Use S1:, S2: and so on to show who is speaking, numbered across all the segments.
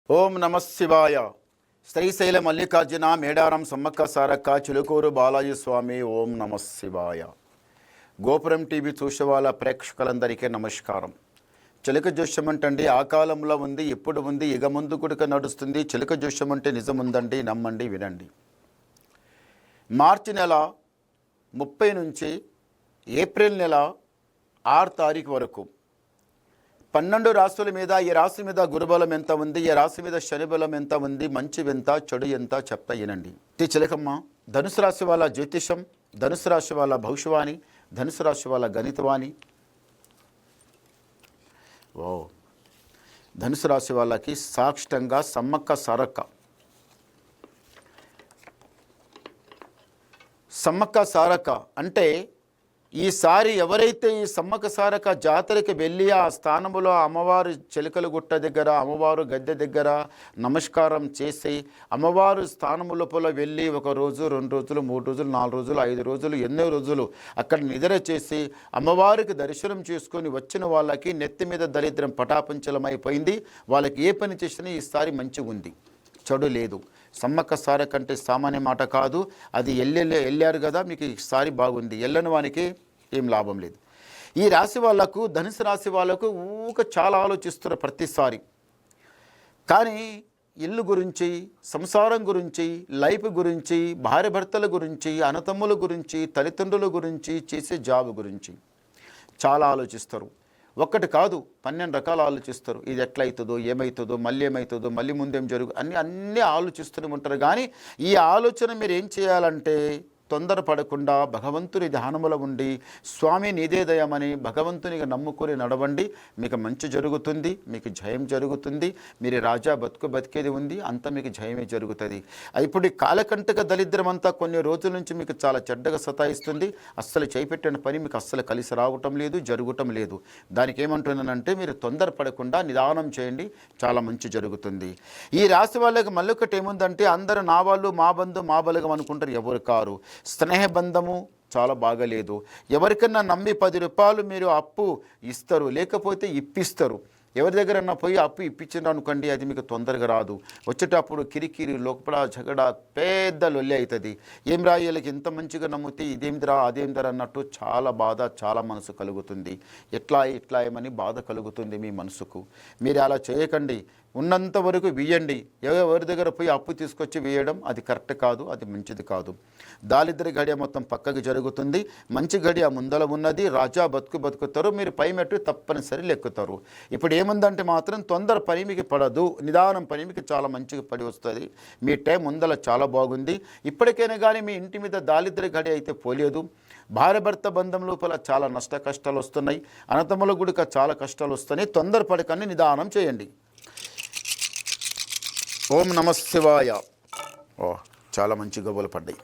S1: ఓం నమ శివాయ. శ్రీశైల మల్లికార్జున మేడారం సమ్మక్క సారక్క చిలుకూరు బాలాజీ స్వామి. ఓం నమ శివాయ. గోపురం టీవీ చూసే వాళ్ళ ప్రేక్షకులందరికీ నమస్కారం. చిలక జోష్యం అంటే ఆ కాలంలో ఉంది, ఇప్పుడు ఉంది, ఇక ముందు కూడా నడుస్తుంది. చిలక జోష్యం అంటే నిజముందండి, నమ్మండి, వినండి. మార్చి నెల 30 నుంచి ఏప్రిల్ నెల 6 తారీఖు వరకు 12 రాశుల మీద, ఈ రాశి మీద గురుబలం ఎంత ఉంది, ఈ రాశి మీద శనిబలం ఎంత ఉంది, మంచి ఎంత చెడు ఎంత చెప్తా వినండి. చిలకమ్మ, ధనుసు రాశి వాళ్ళ జ్యోతిషం, ధనుసు రాశి వాళ్ళ భవిష్యవాణి, ధనుసు రాశి వాళ్ళ గణితవాణి. ధనుసు రాశి వాళ్ళకి సాక్షితంగా సమ్మక్క సారక్క. సమ్మక్క సారక్క అంటే ఈసారి ఎవరైతే ఈ సమ్మక్క సారక్క జాతరకి వెళ్ళి ఆ స్థానంలో అమ్మవారు చిలకల గుట్ట దగ్గర, అమ్మవారు గద్దె దగ్గర నమస్కారం చేసి అమ్మవారు స్థానం లోపల వెళ్ళి 1 రోజు, 2 రోజులు, 3 రోజులు, 4 రోజులు, 5 రోజులు, ఎన్నో రోజులు అక్కడ నిద్ర చేసి అమ్మవారికి దర్శనం చేసుకొని వచ్చిన వాళ్ళకి నెత్తి మీద దరిద్రం పటాపంచలమైపోయింది. వాళ్ళకి ఏ పని చేసినా ఈసారి మంచిగా ఉంది, చెడు లేదు. సమ్మక్క సారక్క అంటే సామాన్య మాట కాదు. అది వెళ్ళారు కదా, మీకు ఈసారి బాగుంది. వెళ్ళని వానికి ఏం లాభం లేదు. ఈ రాశి వాళ్ళకు, ధనుసు రాశి వాళ్ళకు చాలా ఆలోచిస్తున్నారు ప్రతిసారి. కానీ ఇల్లు గురించి, సంసారం గురించి, లైఫ్ గురించి, భార్య భర్తల గురించి, అన్నతమ్ముల గురించి, తల్లిదండ్రుల గురించి, చేసే జాబ్ గురించి చాలా ఆలోచిస్తారు. ఒక్కటి కాదు, 12 రకాలు ఆలోచిస్తారు. ఇది ఎట్లయితుందో, ఏమవుతుందో, మళ్ళీ ఏమవుతుందో, మళ్ళీ ముందేం అన్నీ ఆలోచిస్తూనే ఉంటారు. కానీ ఈ ఆలోచన మీరు ఏం చేయాలంటే తొందరపడకుండా భగవంతుని ధ్యానములో ఉండి స్వామి నీదే దయమని భగవంతునిగా నమ్ముకొని నడవండి. మీకు మంచి జరుగుతుంది, మీకు జయం జరుగుతుంది. మీరు రాజా బతికేది ఉంది, అంతా మీకు జయమే జరుగుతుంది. ఇప్పుడు ఈ కాలకంటక దరిద్రం అంతా కొన్ని రోజుల నుంచి మీకు చాలా చెడ్డగా సతాయిస్తుంది. అస్సలు చేపెట్టిన పని మీకు అస్సలు కలిసి రావటం లేదు, జరగటం లేదు. దానికి ఏమంటున్నానంటే మీరు తొందరపడకుండా నిదానం చేయండి, చాలా మంచి జరుగుతుంది. ఈ రాశి వాళ్ళకి మళ్ళొకటి ఏముందంటే అందరూ నా వాళ్ళు, మా బంధు, మా బలగం అనుకుంటారు. ఎవరు కారు. స్నేహబంధము చాలా బాగలేదు. ఎవరికన్నా నమ్మి 10 రూపాయలు మీరు అప్పు ఇస్తారు, లేకపోతే ఇప్పిస్తారు. ఎవరి దగ్గరన్నా పోయి అప్పు ఇప్పించారు అనుకోండి, అది మీకు తొందరగా రాదు. వచ్చేటప్పుడు కిరికిరి, లోపల జగడ, పెద్ద లొల్లి అవుతుంది. ఏం రాయాలకి ఎంత మంచిగా నమ్మితే ఇదేమిదిరా అదేమిదిరా అన్నట్టు చాలా బాధ, చాలా మనసు కలుగుతుంది. ఎట్లా ఏమని బాధ కలుగుతుంది మీ మనసుకు. మీరు అలా చేయకండి. ఉన్నంత వరకు వేయండి. ఎవరి దగ్గర పోయి అప్పు తీసుకొచ్చి వేయడం అది కరెక్ట్ కాదు, అది మంచిది కాదు. దారిద్ర గడియ మొత్తం పక్కకి జరుగుతుంది. మంచి గడియ ముందల ఉన్నది. రాజా బతుకుతారు. మీరు పై మెట్టు తప్పనిసరి లెక్కుతారు. ఇప్పుడు ఏముందంటే మాత్రం తొందర పని మీకు పడదు, నిదానం పని మీకు చాలా మంచిగా పడి వస్తుంది. మీ టైం ముందల చాలా బాగుంది. ఇప్పటికైనా కానీ మీ ఇంటి మీద దారిద్ర గడి అయితే పోలేదు. భార్య భర్త బంధం లోపల చాలా నష్ట కష్టాలు వస్తున్నాయి. అన్నతమ్ముల గుడిక చాలా కష్టాలు వస్తున్నాయి. తొందరపడకని నిదానం చేయండి. ఓం నమ శివాయ. చాలా మంచి గవ్వలు పడ్డాయి.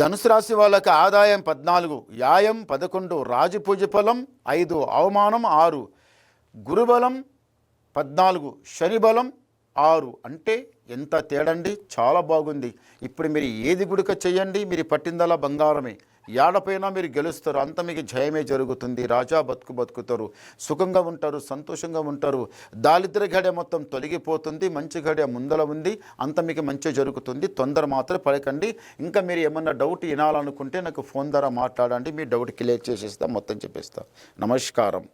S1: ధనుసు రాశి వాళ్ళకి ఆదాయం 14, వ్యాయం 11, రాజపూజ ఫలం 5, అవమానం 6, గురుబలం 14, శని బలం 6. అంటే ఎంత తేడండి, చాలా బాగుంది. ఇప్పుడు మీరు ఏది గుడిక చేయండి, మీరు పట్టిందలా బంగారమే. ఏడపైనా మీరు గెలుస్తారు, అంత మీకు జయమే జరుగుతుంది. రాజా బతుకుతారు, సుఖంగా ఉంటారు, సంతోషంగా ఉంటారు. దారిద్ర గడియ మొత్తం తొలగిపోతుంది. మంచి గడియ ముందల ఉంది, అంత మీకు మంచి జరుగుతుంది. తొందర మాత్రం పడకండి. ఇంకా మీరు ఏమన్నా డౌట్ వినాలనుకుంటే నాకు ఫోన్ ద్వారా మాట్లాడండి, మీ డౌట్ క్లియర్ చేసేస్తా, మొత్తం చెప్పేస్తా. నమస్కారం.